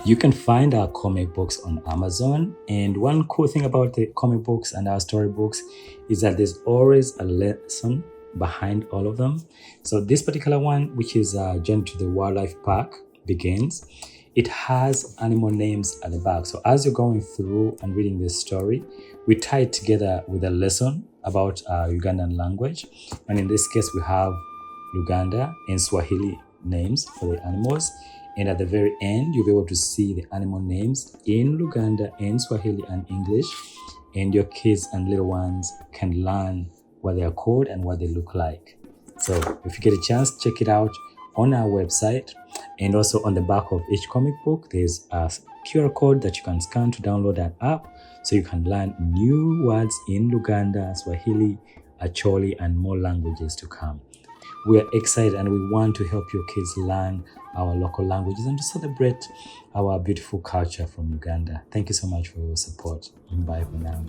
You can find our comic books on Amazon, and one cool thing about the comic books and our storybooks is that there's always a lesson behind all of them. So this particular one, which is Journey to the Wildlife Park Begins, it has animal names at the back. So as you're going through and reading this story, we tie it together with a lesson about Ugandan language. And in this case, we have Luganda and Swahili names for the animals. And at the very end, you'll be able to see the animal names in Luganda and Swahili and English. And your kids and little ones can learn what they are called and what they look like. So if you get a chance, check it out on our website. And also on the back of each comic book, there's a QR code that you can scan to download that app so you can learn new words in Luganda, Swahili, Acholi, and more languages to come. We are excited and we want to help your kids learn our local languages and to celebrate our beautiful culture from Uganda. Thank you so much for your support. Bye for now.